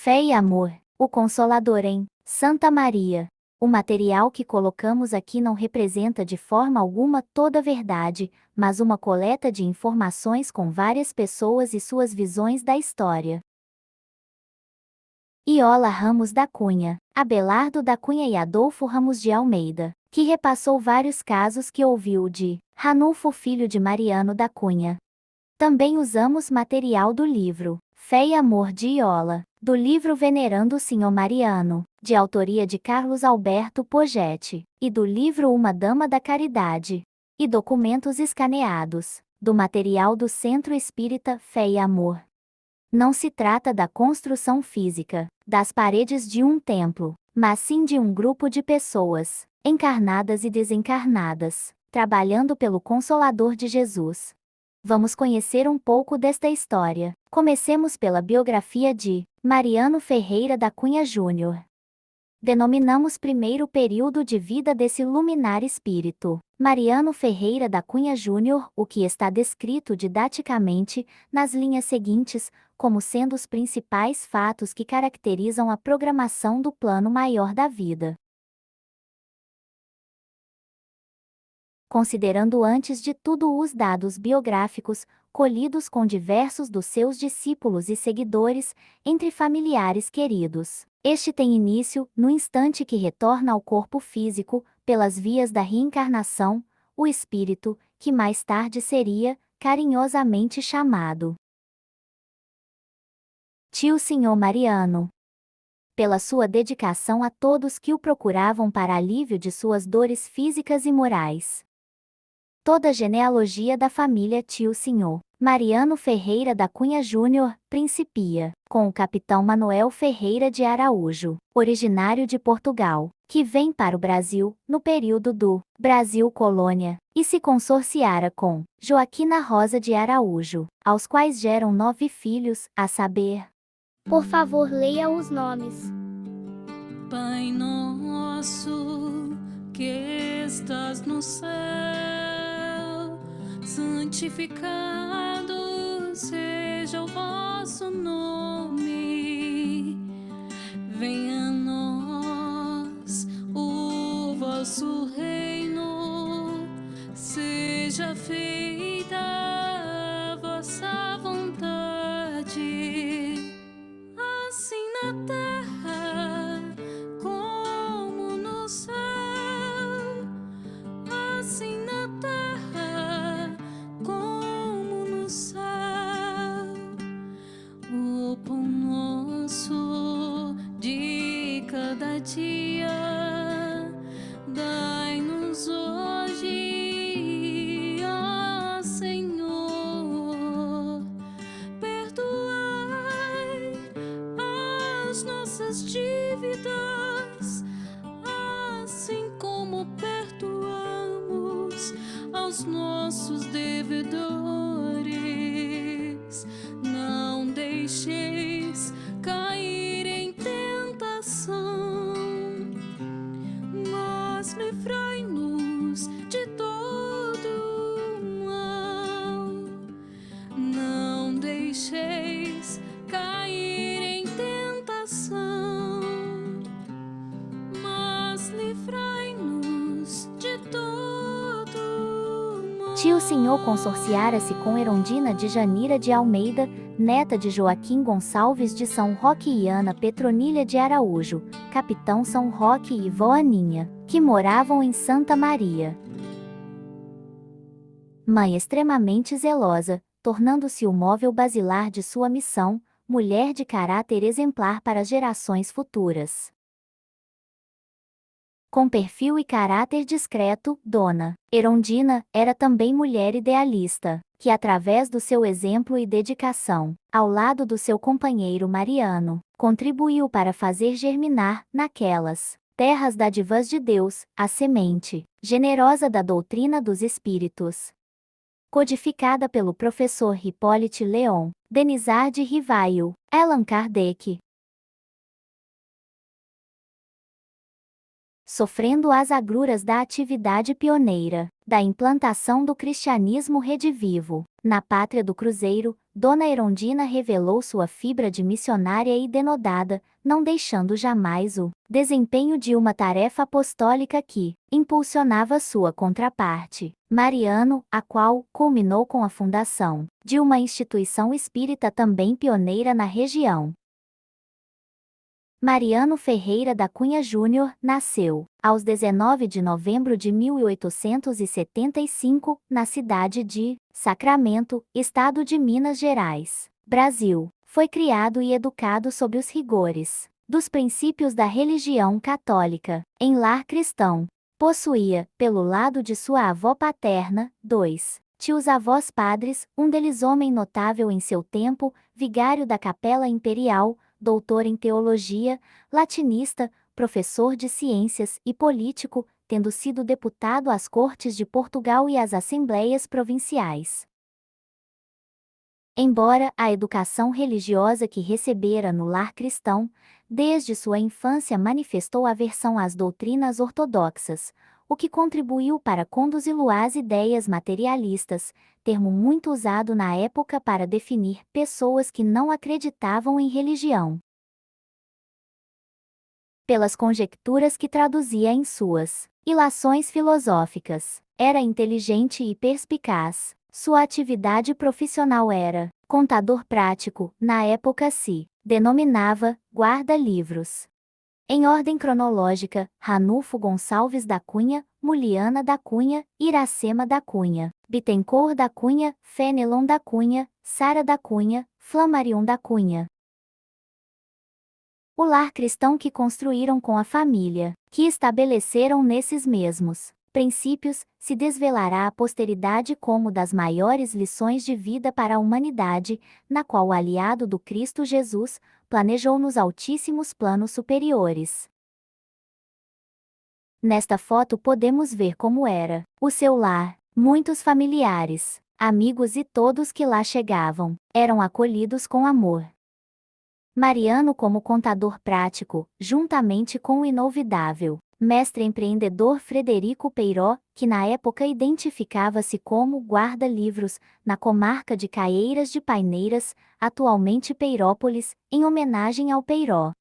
Fé e amor, o Consolador em Santa Maria. O material que colocamos aqui não representa de forma alguma toda a verdade, mas uma coleta de informações com várias pessoas e suas visões da história. Iola Ramos da Cunha, Abelardo da Cunha e Adolfo Ramos de Almeida, que repassou vários casos que ouviu de Ranulfo filho de Mariano da Cunha. Também usamos material do livro Fé e Amor de Iola, do livro Venerando o Senhor Mariano, de autoria de Carlos Alberto Pogetti, e do livro Uma Dama da Caridade, e documentos escaneados, do material do Centro Espírita Fé e Amor. Não se trata da construção física, das paredes de um templo, mas sim de um grupo de pessoas, encarnadas e desencarnadas, trabalhando pelo Consolador de Jesus. Vamos conhecer um pouco desta história. Comecemos pela biografia de Mariano Ferreira da Cunha Júnior. Denominamos primeiro período de vida desse luminar espírito, Mariano Ferreira da Cunha Júnior, o que está descrito didaticamente, nas linhas seguintes, como sendo os principais fatos que caracterizam a programação do plano maior da vida. Considerando antes de tudo os dados biográficos, colhidos com diversos dos seus discípulos e seguidores, entre familiares queridos. Este tem início, no instante que retorna ao corpo físico, pelas vias da reencarnação, o espírito, que mais tarde seria, carinhosamente chamado Tio Senhor Mariano. Pela sua dedicação a todos que o procuravam para alívio de suas dores físicas e morais. Toda a genealogia da família Tio Senhor Mariano Ferreira da Cunha Júnior principia com o capitão Manuel Ferreira de Araújo, originário de Portugal, que vem para o Brasil, no período do Brasil Colônia, e se consorciara com Joaquina Rosa de Araújo, aos quais geram 9 filhos, a saber. Por favor, leia os nomes. Pai nosso, que estás no céu, santificado seja o vosso nome. Venha a nós o vosso reino, seja feita a vossa vontade, assim na terra como no céu. Assim na terra como no céu. O pão nosso de cada dia dai-nos hoje, ó Senhor. Perdoai as nossas dívidas, assim como perdoamos aos nossos devedores. Não deixeis cair em tentação, mas livrai-nos de todo mal. Não deixeis cair em tentação, mas livrai-nos de todo mal. Tio Senhor consorciara-se com Erondina de Janira de Almeida, neta de Joaquim Gonçalves de São Roque e Ana Petronilha de Araújo, capitão São Roque e vó Aninha, que moravam em Santa Maria. Mãe extremamente zelosa, tornando-se o móvel basilar de sua missão, mulher de caráter exemplar para as gerações futuras. Com perfil e caráter discreto, Dona Erondina era também mulher idealista, que através do seu exemplo e dedicação, ao lado do seu companheiro Mariano, contribuiu para fazer germinar, naquelas terras dádivas de Deus, a semente generosa da doutrina dos espíritos. Codificada pelo professor Hippolyte Léon, Denisard de Rivail, Allan Kardec. Sofrendo as agruras da atividade pioneira, da implantação do cristianismo redivivo, na pátria do Cruzeiro, Dona Erondina revelou sua fibra de missionária e denodada, não deixando jamais o desempenho de uma tarefa apostólica que impulsionava sua contraparte, Mariano, a qual culminou com a fundação de uma instituição espírita também pioneira na região. Mariano Ferreira da Cunha Júnior nasceu, aos 19 de novembro de 1875, na cidade de Sacramento, estado de Minas Gerais, Brasil. Foi criado e educado sob os rigores dos princípios da religião católica, em lar cristão. Possuía, pelo lado de sua avó paterna, dois tios-avós padres, um deles homem notável em seu tempo, vigário da Capela Imperial, doutor em teologia, latinista, professor de ciências e político, tendo sido deputado às Cortes de Portugal e às Assembleias Provinciais. Embora a educação religiosa que recebera no lar cristão, desde sua infância manifestou aversão às doutrinas ortodoxas, o que contribuiu para conduzi-lo às ideias materialistas, termo muito usado na época para definir pessoas que não acreditavam em religião. Pelas conjecturas que traduzia em suas ilações filosóficas, era inteligente e perspicaz. Sua atividade profissional era contador prático, na época se denominava guarda-livros. Em ordem cronológica, Ranulfo Gonçalves da Cunha, Muliana da Cunha, Iracema da Cunha, Bittencourt da Cunha, Fenelon da Cunha, Sara da Cunha, Flammarion da Cunha. O lar cristão que construíram com a família, que estabeleceram nesses mesmos princípios, se desvelará à posteridade como das maiores lições de vida para a humanidade, na qual o aliado do Cristo Jesus planejou nos altíssimos planos superiores. Nesta foto podemos ver como era o seu lar. Muitos familiares, amigos e todos que lá chegavam, eram acolhidos com amor. Mariano como contador prático, juntamente com o inolvidável mestre empreendedor Frederico Peiró, que na época identificava-se como guarda-livros, na comarca de Caieiras de Paineiras, atualmente Peirópolis, em homenagem ao Peiró.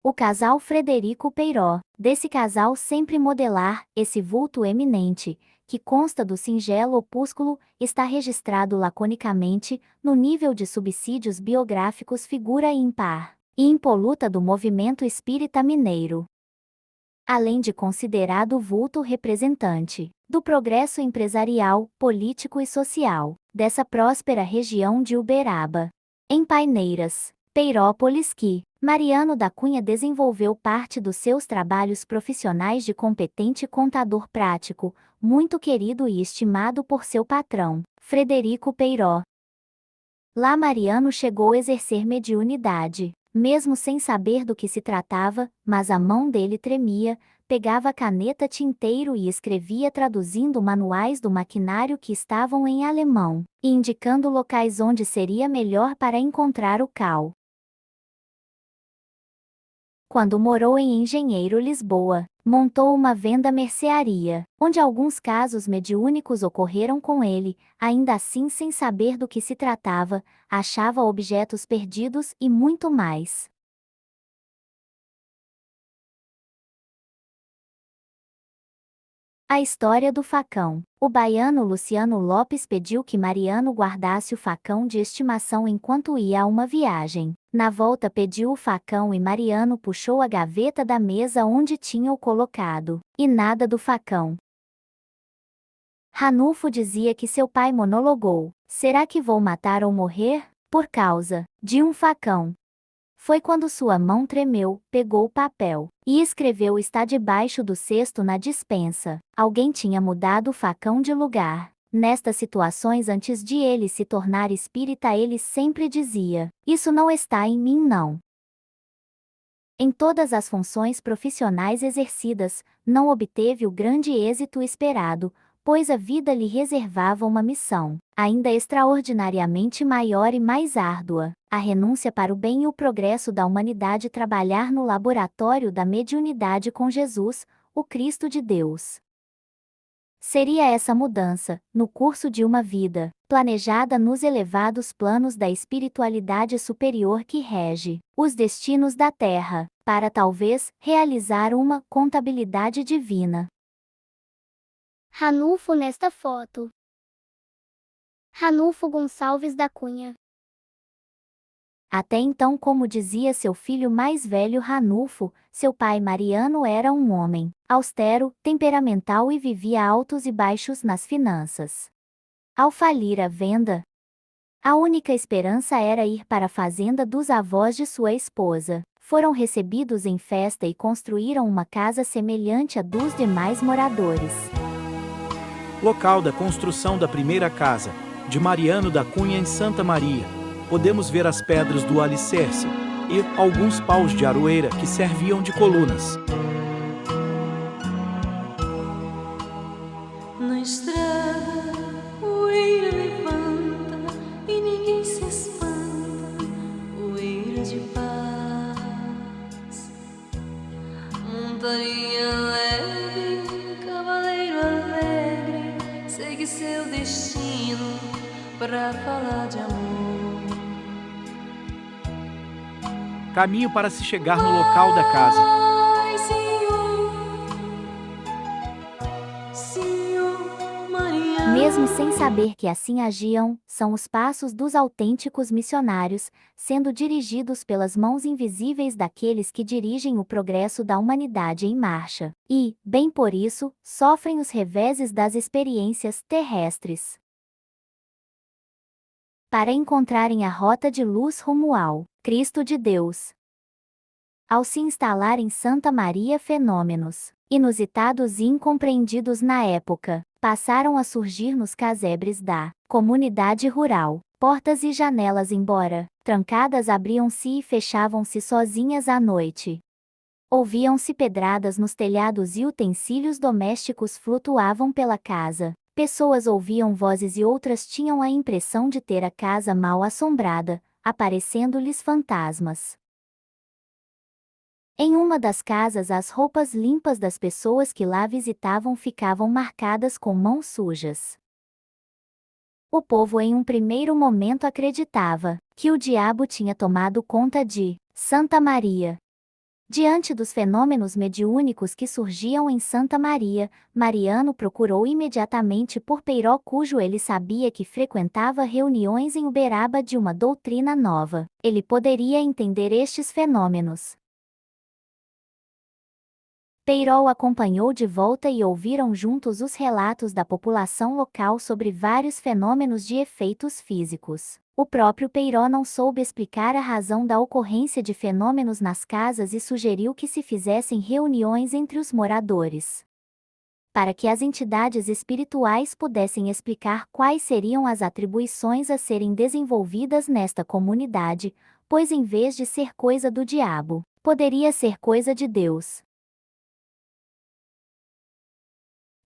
O casal Frederico Peiró, desse casal sempre modelar, esse vulto eminente, que consta do singelo opúsculo, está registrado laconicamente, no nível de subsídios biográficos figura ímpar e impoluta do movimento espírita mineiro. Além de considerado vulto representante do progresso empresarial, político e social dessa próspera região de Uberaba. Em Paineiras, Peirópolis que Mariano da Cunha desenvolveu parte dos seus trabalhos profissionais de competente contador prático, muito querido e estimado por seu patrão, Frederico Peiró. Lá Mariano chegou a exercer mediunidade, mesmo sem saber do que se tratava, mas a mão dele tremia, pegava caneta tinteiro e escrevia traduzindo manuais do maquinário que estavam em alemão, e indicando locais onde seria melhor para encontrar o cal. Quando morou em Engenheiro, Lisboa, montou uma venda-mercearia, onde alguns casos mediúnicos ocorreram com ele, ainda assim sem saber do que se tratava, achava objetos perdidos e muito mais. A história do facão. O baiano Luciano Lopes pediu que Mariano guardasse o facão de estimação enquanto ia a uma viagem. Na volta pediu o facão e Mariano puxou a gaveta da mesa onde tinha-o colocado, e nada do facão. Ranulfo dizia que seu pai monologou: "Será que vou matar ou morrer? Por causa de um facão." Foi quando sua mão tremeu, pegou o papel e escreveu: "Está debaixo do cesto na despensa." Alguém tinha mudado o facão de lugar. Nestas situações, antes de ele se tornar espírita, ele sempre dizia: "Isso não está em mim, não." Em todas as funções profissionais exercidas, não obteve o grande êxito esperado, pois a vida lhe reservava uma missão, ainda extraordinariamente maior e mais árdua: a renúncia para o bem e o progresso da humanidade, trabalhar no laboratório da mediunidade com Jesus, o Cristo de Deus. Seria essa mudança, no curso de uma vida, planejada nos elevados planos da espiritualidade superior que rege os destinos da Terra, para talvez realizar uma contabilidade divina. Ranulfo nesta foto. Ranulfo Gonçalves da Cunha. Até então, como dizia seu filho mais velho Ranulfo, seu pai Mariano era um homem austero, temperamental e vivia altos e baixos nas finanças. Ao falir a venda, a única esperança era ir para a fazenda dos avós de sua esposa. Foram recebidos em festa e construíram uma casa semelhante à dos demais moradores. Local da construção da primeira casa, de Mariano da Cunha em Santa Maria. Podemos ver as pedras do alicerce e alguns paus de aroeira que serviam de colunas. Na estrada, poeira levanta e ninguém se espanta, poeira de paz. Montaria leve, cavaleiro alegre, segue seu destino para falar de amor. Caminho para se chegar no local da casa. Ai, Senhor, Senhor Mariano. Mesmo sem saber que assim agiam, são os passos dos autênticos missionários, sendo dirigidos pelas mãos invisíveis daqueles que dirigem o progresso da humanidade em marcha, e, bem por isso, sofrem os reveses das experiências terrestres. Para encontrarem a rota de luz rumo ao Cristo de Deus. Ao se instalar em Santa Maria, fenômenos inusitados e incompreendidos na época passaram a surgir nos casebres da comunidade rural. Portas e janelas, embora trancadas, abriam-se e fechavam-se sozinhas à noite. Ouviam-se pedradas nos telhados e utensílios domésticos flutuavam pela casa. Pessoas ouviam vozes e outras tinham a impressão de ter a casa mal assombrada, aparecendo-lhes fantasmas. Em uma das casas, as roupas limpas das pessoas que lá visitavam ficavam marcadas com mãos sujas. O povo em um primeiro momento acreditava que o diabo tinha tomado conta de Santa Maria. Diante dos fenômenos mediúnicos que surgiam em Santa Maria, Mariano procurou imediatamente por Peiró, cujo ele sabia que frequentava reuniões em Uberaba de uma doutrina nova. Ele poderia entender estes fenômenos. Peiró o acompanhou de volta e ouviram juntos os relatos da população local sobre vários fenômenos de efeitos físicos. O próprio Peiró não soube explicar a razão da ocorrência de fenômenos nas casas e sugeriu que se fizessem reuniões entre os moradores, para que as entidades espirituais pudessem explicar quais seriam as atribuições a serem desenvolvidas nesta comunidade, pois em vez de ser coisa do diabo, poderia ser coisa de Deus.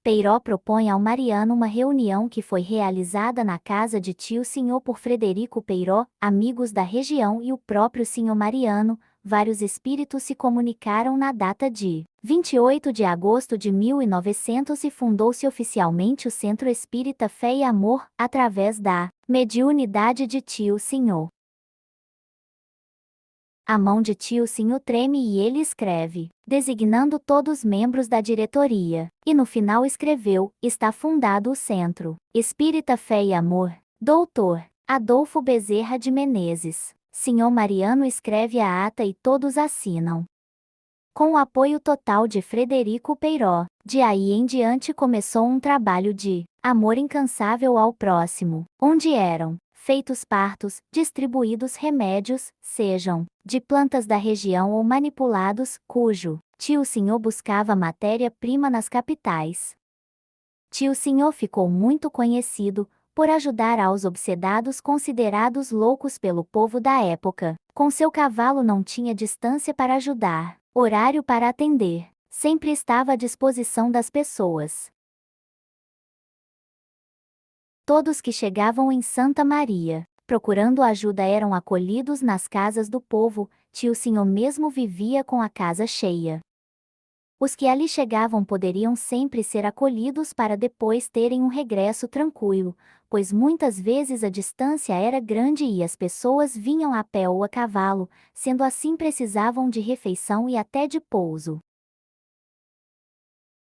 Peiró propõe ao Mariano uma reunião que foi realizada na casa de tio Senhor por Frederico Peiró, amigos da região e o próprio Senhor Mariano. Vários espíritos se comunicaram na data de 28 de agosto de 1900 e fundou-se oficialmente o Centro Espírita Fé e Amor, através da mediunidade de tio Senhor. A mão de tio Senhor treme e ele escreve, designando todos os membros da diretoria, e no final escreveu: está fundado o Centro Espírita Fé e Amor. Doutor Adolfo Bezerra de Menezes. Senhor Mariano escreve a ata e todos assinam. Com o apoio total de Frederico Peiró, de aí em diante começou um trabalho de amor incansável ao próximo, onde eram feitos partos, distribuídos remédios, sejam de plantas da região ou manipulados, cujo tio Senhor buscava matéria-prima nas capitais. Tio Senhor ficou muito conhecido por ajudar aos obsedados considerados loucos pelo povo da época. Com seu cavalo não tinha distância para ajudar, horário para atender, sempre estava à disposição das pessoas. Todos que chegavam em Santa Maria, procurando ajuda, eram acolhidos nas casas do povo. Tio Senhor mesmo vivia com a casa cheia. Os que ali chegavam poderiam sempre ser acolhidos para depois terem um regresso tranquilo, pois muitas vezes a distância era grande e as pessoas vinham a pé ou a cavalo, sendo assim precisavam de refeição e até de pouso.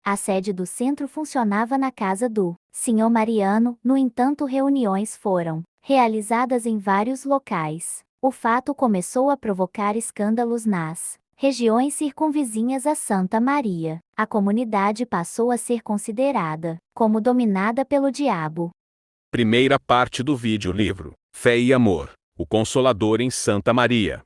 A sede do centro funcionava na casa do Sr. Mariano, no entanto, reuniões foram realizadas em vários locais. O fato começou a provocar escândalos nas regiões circunvizinhas a Santa Maria. A comunidade passou a ser considerada como dominada pelo diabo. Primeira parte do vídeo livro Fé e Amor, o Consolador em Santa Maria.